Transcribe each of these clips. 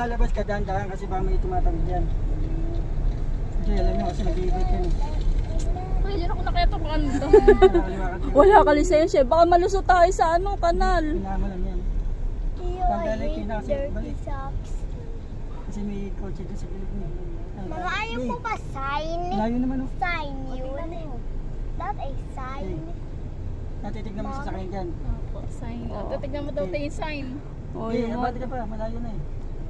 lalabas ka, dahan-dahan kasi baka may tumatawid dyan. Hindi, alam nyo kasi nag-iibig yan eh. Ay, yun ako na kaya ito kung ano to. Wala ka lisensya. Baka malusot tayo sa ano, kanal. Pinama lang yan. Pagdalik yun na kasi balik. Kasi may kotse doon sa gilid niya. Mga ayaw po ba sign? Layo naman o. Sign yun. That a sign. Natitignan mo sa sasakyan dyan. Opo, sign. Titignan mo daw tayo yung sign. O, Eh, yung abati ka pa, malayo na eh.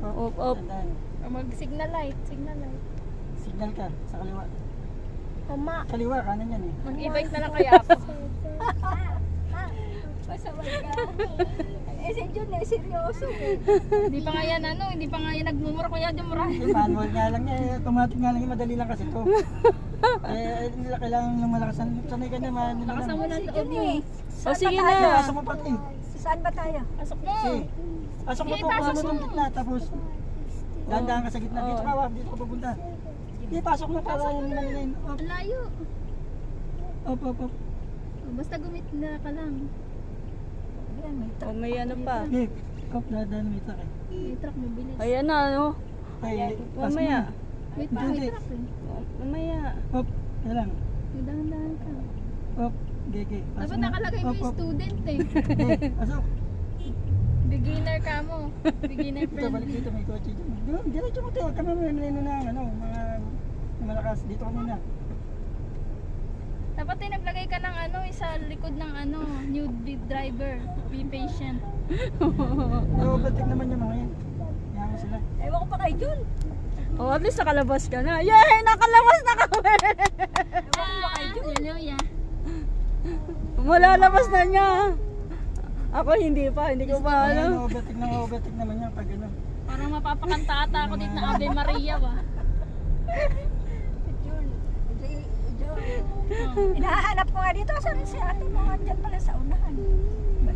Op. Tandaan. O mag-signal light, signal light. Signal ka, sa kaliwa. Mama. Kaliwa, kanan yan eh. Mag-e-bike na lang kaya ako. Pasaway ka. Eh, si Jun eh, seryoso eh. Hindi pa nga yan ano, hindi pa nga yan nagmumura ko yan yung mura. Eh, manual nga lang niya eh. Automatic nga lang yung madali lang kasi ito. Hindi na kailangan ng malakas. Sanay ka naman. Lakasan mo ng loob mo. O, sige na. Pasok mo pati. Saan ba tayo? Pasok mo. Sige. Pasok mo Sige, to, pasok pasok mo mo. ng gitna. Tapos, dahan-dahan ka sa gitna. Dito ka, dito ka pupunta. Hindi, pasok mo para yung manilin. Ang layo. Op. Basta gumit na ka lang. O, may ano pa. Okay, op, dahan may truck eh. May truck mo bilis. Ayan na, ano. Ay, Mamaya. Wait pa, may truck eh. Mamaya. Op, yan lang. May dahan-dahan ka. Op, gege. Dapat nakalagay mo yung student eh. Pasok. Beginner ka mo. Beginner Dito, friend. balik dito, may kotse dito. Diretso mo tayo, kami may na ano, mga malakas. Dito ka muna. Dapat ay naglagay ka ng ano, sa likod ng ano, new driver. Be patient. Overtake naman yung mga yan. Yan mo sila. Ewan ko pa kay Jun. O, at least nakalabas ka na. Yay! Nakalabas na kami! Hallelujah. Malalabas na niya. Ako hindi pa, hindi ko pa Ayan, ano. overtake naman yan pag ano. Parang mapapakanta ata ako dito na Ave Maria ba. Jun. Hinahanap ko nga dito. Saan si ate mo? Andyan pala sa unahan.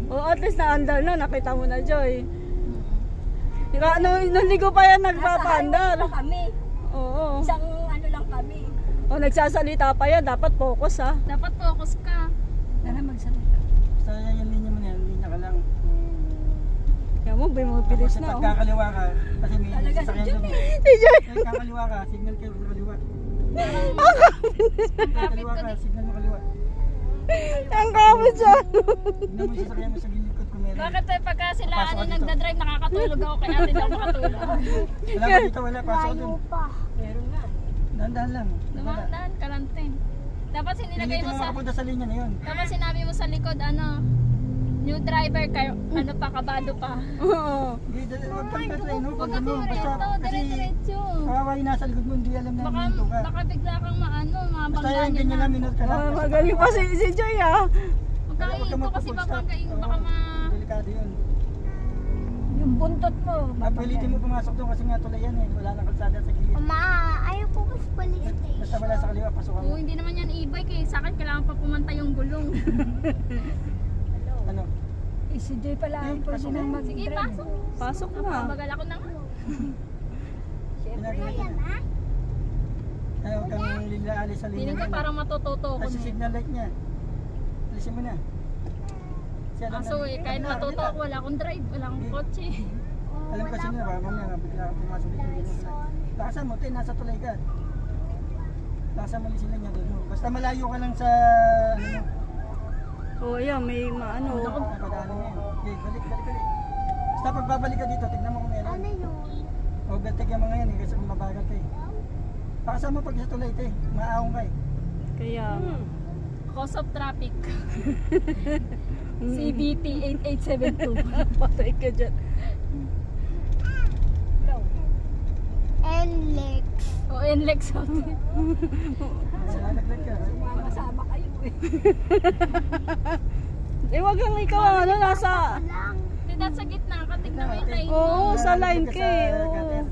O, at least naandar na. Nakita mo na, Joy. Ika, nung ligo pa yan nagpapaandar. Nasa highway pa kami. Oo. Isang ano lang kami. O, nagsasalita pa yan. Dapat focus, ha. Dapat focus ka. Tara magsalita. Basta yan yung linya mo na yan, linya ka lang. Kaya mo, bumabilis Tapos na, pag oh. kakaliwa ka, kasi may Talaga si sasakyan Jun doon. Si Joy. Pag kakaliwa ka, signal kayo sa kaliwa. Pag kakaliwa ka, signal mo kaliwa. Ang kapit siya. Tignan mo yung sasakyan mo sa gilid kung meron. Bakit eh pagka sila Pasok ano ka dito. nagdadrive nakakatulog ako kaya ate daw makatulog. Wala ka dito, wala. Pasok ka Layo dun. pa. Meron nga. Dahan-dahan lang. Wala. Dumaan kalantin. Dapat sinilagay Pilitin mo mo sa makapunta sa linya na yun. dapat sinabi mo sa likod ano new driver kayo ano pa kabado pa. Oo. Hindi, huwag kang tatry, no? Huwag Pag ka ano, basta diretso, kasi diretso. kawawa yung nasa likod mo, hindi alam na Baka minuto ka. baka bigla kang maano Basta mabanggaan yung ganyan lang, minute ka lang. Oh, Kasi magaling pa si Joy, ha. Huwag kang Huwag ka iinto kasi magpo-full baka stop. kain Oo, baka ma delikado yun. Yung buntot mo. Pilitin mo pumasok doon kasi nga tulay yan eh. Wala nang kalsada sa gilid. Mama, ayaw po mas police station. Basta wala sa kaliwa, pasok Oo, ka. hindi naman yan e-bike eh. Sa akin kailangan pa pumantay yung gulong. Ano? Eh, si Joy pala ang pwede pasok nang na. mag-drive. Sige, pasok. Pasok na. Bagal ako na nga. Ginagawa ka na. Ayaw kang lilaalis sa linya. Feeling ko parang matututo ko Kasi na. signal light niya. Alisin mo na. Siya lang Kaso eh, kahit Ano, matuto dito. ako, wala akong drive, wala akong kotse. Alam kasi nila, baka mamaya nga bigla kang pumasok dito. Lakasan mo, nasa tulay ka. Lakasan mo sila niya doon. Basta malayo ka lang sa ano mo. Oo, yan, may maano. Napadaanan niya. Okay, balik. Basta pagbabalik ka dito, tignan mo kung meron. Ano yun? Overtake yung mga yan eh, kasi kung mabagal ka eh. Lakasan mo pag sa tulay ito eh, maaawang ka eh. Kaya, Cause of traffic. CBT 8872. patay ka dyan. And Lex. O, NLEX. Nalaglag ka. Kasama kayo eh. Eh, wag kang ikaw, ano, nasa... Lang. Hindi, sa gitna ka, tignan mo yung line mo. Oo, sa line ka eh. Oo.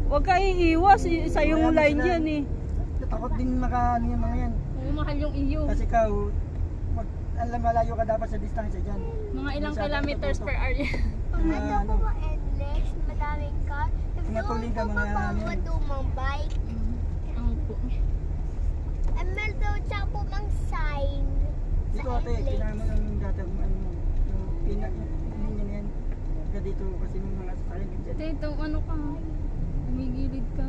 Huwag ka iiwas, sa yung line yan eh. Takot din maka ano yung mga yan. Oo, mahal yung iyo. Kasi ikaw, alam malayo ka dapat sa distansya dyan. Mga ilang kilometers per hour yan. Pag nandun ko and Lex, madaming car. Tumatuloy ka, mga ano yan. dumang bike. Ang po. And meron siya po mang sign. Dito ate, kailangan mo ng data kung ano mo. Yung linya na yan. ka dito kasi may mga sasakyan dyan. Dito, ano ka? Umigilid ka.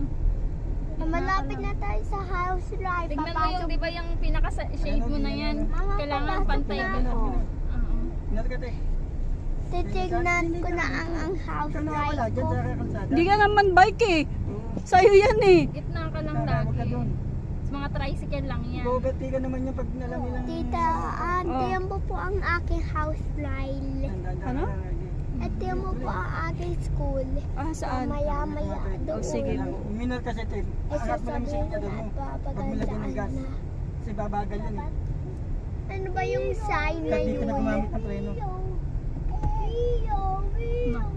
Malapit na tayo sa house ride. Tignan mo yung, di ba yung pinaka-shade mo na yan? Kailangan pantay ka. Oo. Ingat ka, te. Titignan ko na ang house Ikaw nakawala ride dyan ko. sa kalsada. Hindi ka naman bike eh. Sa'yo yan eh. Gitna ka lang Tara, huwag ka lagi. doon. Sa mga tricycle lang yan. Bugati ka naman yan pag nalam nilang... Tita, tiyan mo po ang aking house ride. Ano? At tiyan mo po ang aking school. Ah, saan? Maya-maya doon. Oh, sige po. Minor kasi, te. Angat mo lang yung sinya doon mo. Huwag mo lagyan ng gas. Kasi babagal yan eh. Ano ba yung sign na Kahit di ka yun? na gumamit ng preno.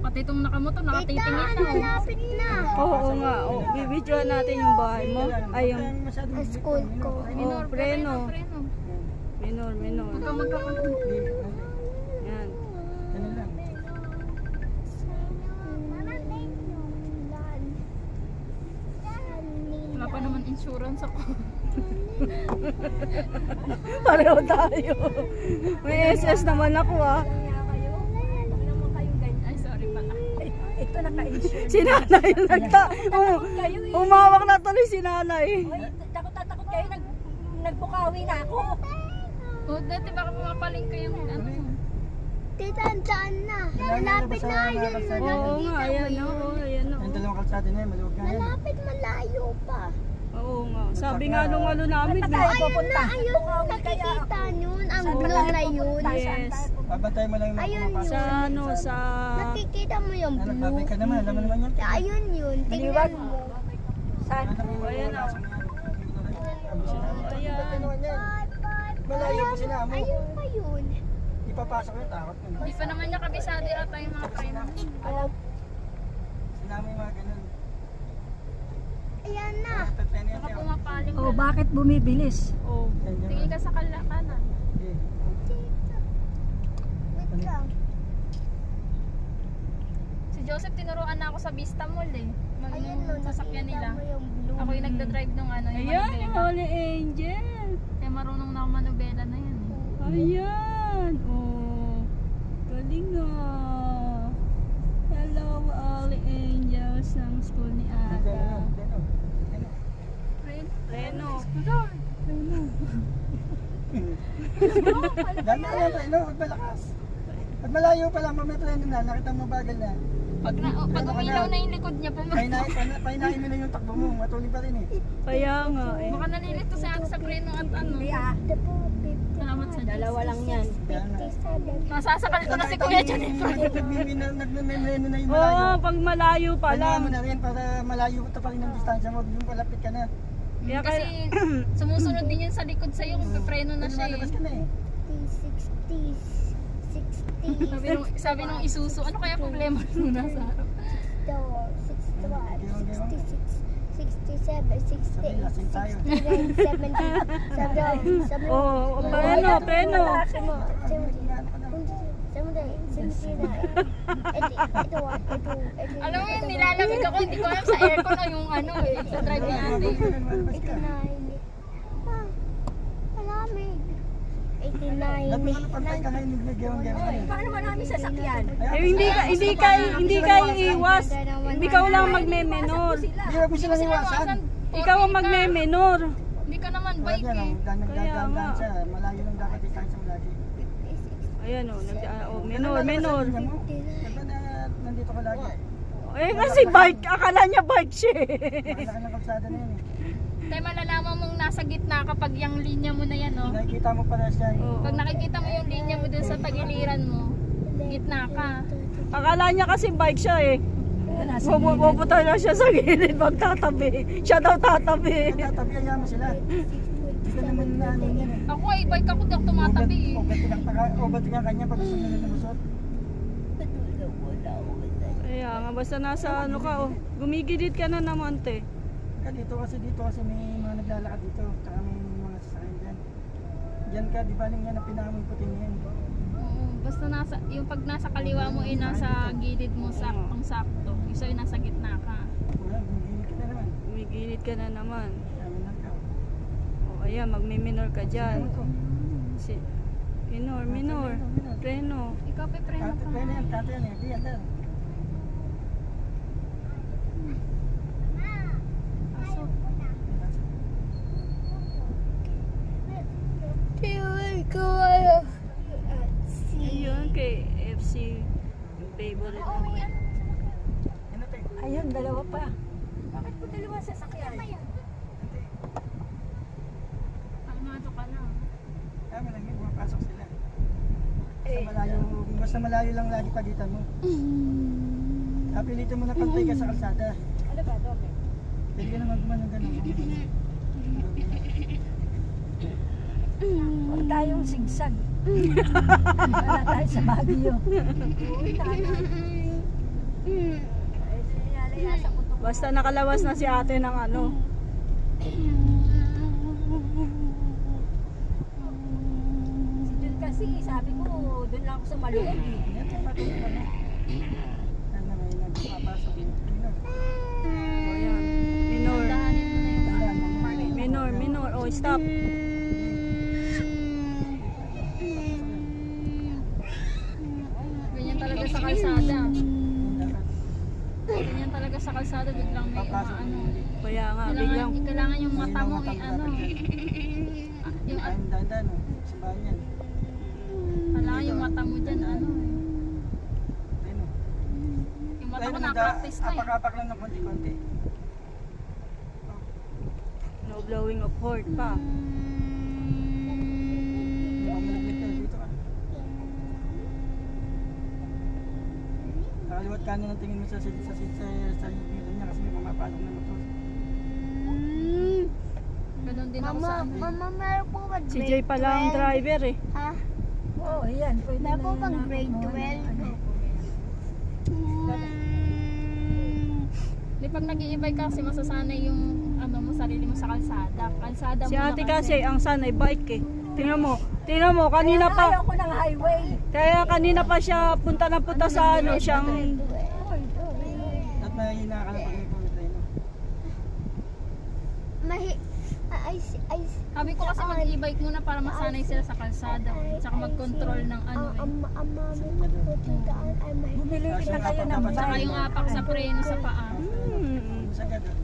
Pati itong nakamoto, Tita, nakatitingin na. malapit na. Oo nga. Oh, bibidyoan natin yung bahay mo. Ay, yung Ang school ko. oh, preno. Preno. Minor, minor. Yan. Ano lang. Wala pa naman insurance ako. Pareho tayo. May SS naman ako ah. Ay, sorry pala. Ito naka-insure. Si nanay yung umawak na tuloy si nanay. Hoy, takot kayo, nagbukawi na ako. O, dati baka pumapaling ko yung ano. Tita, andaan na. Malapit na yun. Oo nga, ayan o. Ayan o. Yung dalawang kalsada na yan, maluwag na yan. Malapit, malayo pa. Oo nga. Sabi nga nung ano namin. Saan pa tayo Ayun pupunta? na, ayun. Nakikita yun. Ang blue na yun. Yes. Babantay mo lang yung mga Ayun pumapasok. Sa ano, sa... Nakikita mo yung Ano, blue. nagbabi ka naman, alam mo naman yan. Ayun yun. Tingnan mo. Saan? Ayan o. Malayo po sila mo. Ayun pa yun. Ipapasok yung takot mo. Hindi pa naman niya kabisado ata yung mga preno. Sinama yung mga ganun. Ayan na. Tatpeno yan. Baka pumapaling Oh, na. bakit bumibilis? Oh. Tingin ka sa kanan. Wait lang. Si Joseph tinuruan na ako sa Vista Mall eh. Ayun no, Yung sasakyan nakikita nila. mo yung blue. Ako yung nagdadrive nung ano, yung Ayan, manubela. Holy Angel. Kaya marunong na ako manubela na yan eh. Ayan. Oh. Galing ah. Hello, Holy Angels ng school ni Ada. Reno. Dami na yan, Reno, huwag malakas. Pag malayo pa lang, may preno na, nakita mo bagal na. Pag umilaw na yung likod niya, Painahin mo na yung takbo mo, matuloy pa rin eh. Kaya nga eh. Baka nalilito sa akin sa preno at ano. The po, 50. Salamat sa Diyos. Dalawa lang yan. Kaya nga. 57. Masasakal ko na si Kuya Jennifer. Nagmimino na yung Oo, malayo. pag malayo pa Painahin lang. mo na rin para malayo ka pa rin ng distansya mo, yung palapit ka na. Kaya Kasi sumusunod din yun sa likod sa'yo kung pipreno na siya eh. Lumalabas ka na eh. 60. Sabi nung Isuzu, ano kaya problema nung nasa harap? oh, preno, preno. Alam mo yun, nilalamig ako, hindi ko alam sa aircon o yung ano eh, sa driving natin. 89. Pantay ka ngayon, nag-gewang-gewang. Paano marami sasakyan? Hindi ka iiwas. Ikaw lang magme-menor. Hindi, wag mo silang iwasan. Ikaw ang magme-menor. Hindi ka naman Wala bike yan, eh. nagdadaan siya. Malayo lang dapat distansya mo lagi. Ayan o, menor. Diba na nandito ka lagi? Eh kasi bike, akala niya bike siya eh. Malaki ng kalsada na yan eh. Tayo malalaman mong nasa gitna kapag yung linya mo na yan oh. Nakikita mo pala siya eh. Pag nakikita mo yung linya mo dun sa tagiliran mo, gitna ka. Akala niya kasi bike siya eh. Pupunta na siya sa gilid magtatabi. Siya daw tatabi. Tatabi, ayaw mo sila. Hindi ka naman na ano yan eh. Ako ay bike ako, di ako tumatabi eh. Ugat nga kanya pag gusto nila lumusot. Kaya nga, basta nasa ano ka oh. Gumigilid ka na naman te. Dito kasi may mga naglalakad dito. Tsaka may mga sasakyan dyan. Diyan ka, di ba lang yan ang pinamon puti niyan. Oo, basta yung pag nasa kaliwa mo ay nasa gilid mo, saktong-sakto. Isa yung nasa gitna ka. Wala, gumigilid ka na naman. Gumigilid ka na naman. Sabi lang ka. O ayan, magme-minor ka dyan. Minor. Preno. Ikaw pe preno ka. Pwede yan, kata yan eh. Di yan daw. Favorite mo. Ano tayo? Ayun, dalawa pa. Bakit po dalawa sasakyan? Kalmado ka lang. Tama lang yun, pumapasok sila. Basta malayo lang lagi pagitan mo. Kapilitin mo na pantay ka sa kalsada. Ano ba, Dobe? Pwede ka naman gumanon ganun. Huwag tayong sigsag. Wala tayo sa Baguio. Basta nakalawas na si ate ng ano. Si Jun kasi, sabi ko, doon lang ako sa Maloob. Yan, patuloy ka na. Yan na may nagpapasok. Ayan. Minor. Dahanin mo na yung Dahan na yan. Minor. Oh, stop. ganyan talaga sa kalsada. Ganyan talaga sa kalsada, biglang may ano. Kaya nga, biglang. Kailangan yung mata mo ano. Yung Dahan-dahan, no? Simbahan yan. kailangan yung mata mo dyan ano. Ayun, no? Yung mata ko Ayun, na-practice na eh. apak-apak lang ng konti-konti. No blowing of horn pa. Hindi ako malaglit ka, dito ka. Kakaliwat kanan ang tingin mo sa hilo niya kasi may pumapalong na motor. Ganun din ako sa ano. Mama, meron po ba Si Jay pala ang driver eh. Ha? Oo, yan. Pwede Meron po na bang yan. grade 12? Di pag nag-i-bike kasi masasanay yung ano mo, sarili mo sa kalsada. Kalsada Si mo ate na kasi ang sanay bike eh. Tingnan mo, kanina Kaya pa. ayaw ko ng highway. Kaya kanina pa siya punta na punta sa ano, siyang At mahihina ka na pag may pumitay, no? Sabi ko kasi mag-e-bike muna para masanay sila sa kalsada. Tsaka mag-control ng ano eh. Bumili kita kayo ng Tsaka yung apak sa preno sa paa. Sagad, ah.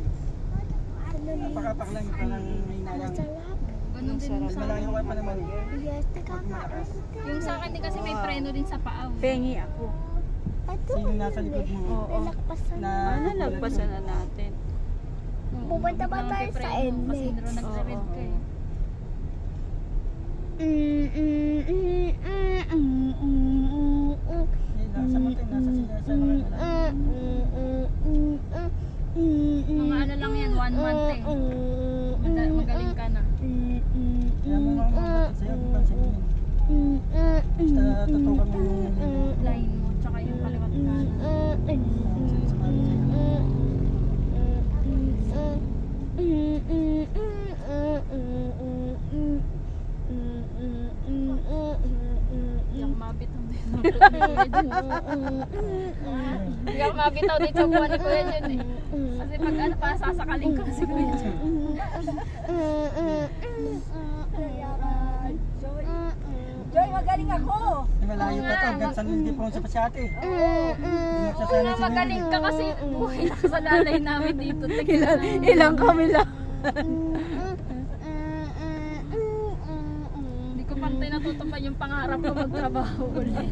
Apak-apak lang yung parang may nalang. Ganun din Mas sa malayo ka pa naman. Pag malakas. yung sa akin din kasi may preno din sa paa. pengi ako. Sino nasa likod mo? Oo. Na Nalagpasan na natin. Pupunta ba tayo sa Kasi NLEX? nero nagre-red ka eh. Nasa motor, nasa sila sa mga Mga ano lang yan, 1 month eh. Magaling ka na. Kaya mo mga mga sa'yo, di ba sa'yo yun? Basta tutukan mo yung Line mo, tsaka yung kaliwat kanan. sa bagay sa'yo. Hindi ako mabitaw dito. Hindi ako mabitaw dito sa buwan ni Kuya Jun eh. Kasi pag ano pa, sasakaling ko kasi Kuya Jun. Joy, magaling ako. Malayo pa to, hanggang San Ildefonso pa si ate. Oo nga, magaling ka kasi buhay na sa lalay namin dito. Ilang kami lang. Hindi ko pantay natutupad yung pangarap ko magtrabaho ulit.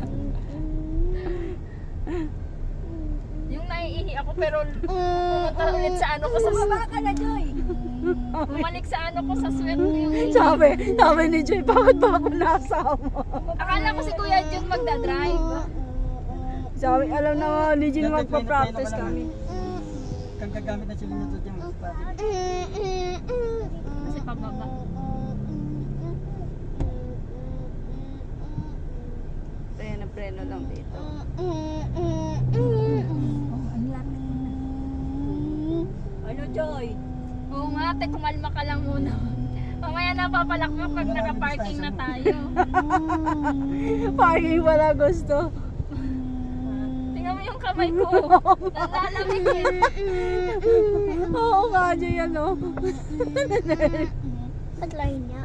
Yung naiihi ako pero pumunta ulit sa ano ko sa Bumaba ka na, Joy. bumalik sa ano ko sa swet yung Sabi ni Joy, bakit ba ako nasama? akala ko si Kuya Jun magdadrive. Sabi, alam na ni Jin magpa-practice kami. Kang gagamit na sila nito dyan sa pati. Kasi pababa. Preno lang dito. Ano, Joy? Oo nga ate, kumalma ka lang muna. Mamaya napapalakpak pag naka-parking na tayo. Parking wala gusto. Tingnan mo yung kamay ko. Nalalamig eh. Oo nga, Joy, ano. Paglay niya.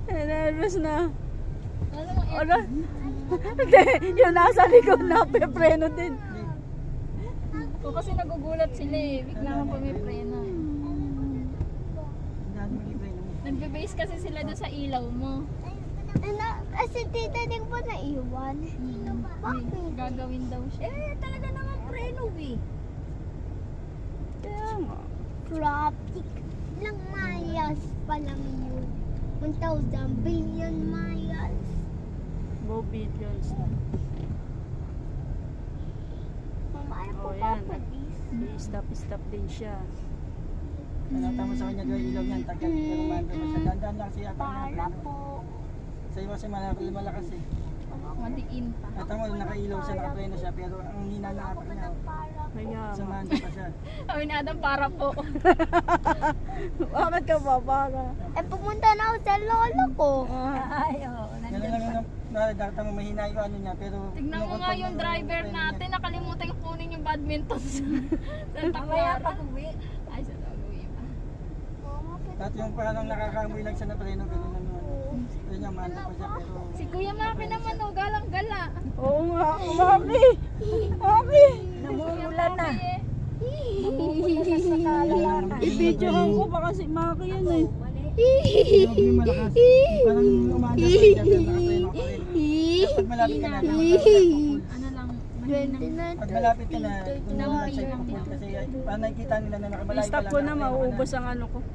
Nervous na. Alam mo, Ano? Hindi, yung nasa likod na pepreno din. o kasi nagugulat sila eh. Bigla ka pumipreno. Dahil mo libre naman. Nagbe-base kasi sila doon sa ilaw mo. Si tita din po naiwan. Bakit? Gagawin daw siya. Eh, talaga naman preno eh. Kaya nga. Traffic. Ilang miles pa lang yun. 1,000 billion miles. Go billions na. Mama, ayaw ko Oh, pa yan. pa this. I-stop din siya. Nakita mo sa kanya gawin ilaw niyan, tagal, pero mando na siya. Dandan lang siya. Para po. Sa iyo kasi malakas eh. Madiin pa. At mo, nakailaw siya, nakapreno siya, pero ang hina na atak niya. Kaya Sa nga. mando pa siya. Sabi ni Adam, para po. Bakit ka ba para? Eh, pumunta na ako sa lolo ko. Ay, oo. Ganun lang yung nakita mo, mahina yung ano niya, pero... Tignan mo nga yung driver natin, nakalimutan yung kunin yung badminton sa Mamaya Taklara. pag uwi. Ay, sa Taguig pa. At yung parang nakakamoy lang siya na preno, ganun na naman. Kaya niya, mando pa siya, pero... Si Kuya Maki naman, oh, galang-gala. Oo nga. Maki! Maki! Namumulan na. Eh. Namumulan na sa kalayan. I-videohan ko baka si Maki yan eh. Mali. Yung yung malakas, parang umanda pa siya, pero nakapreno pa rin. Pag malapit ka na, Ano lang, pag malapit ka na, doon na lang siya ipupunta kasi parang nakikita nila na nakamalayo pa I-stop lang. ko na, nakapreno ka mauubos ang ano ko.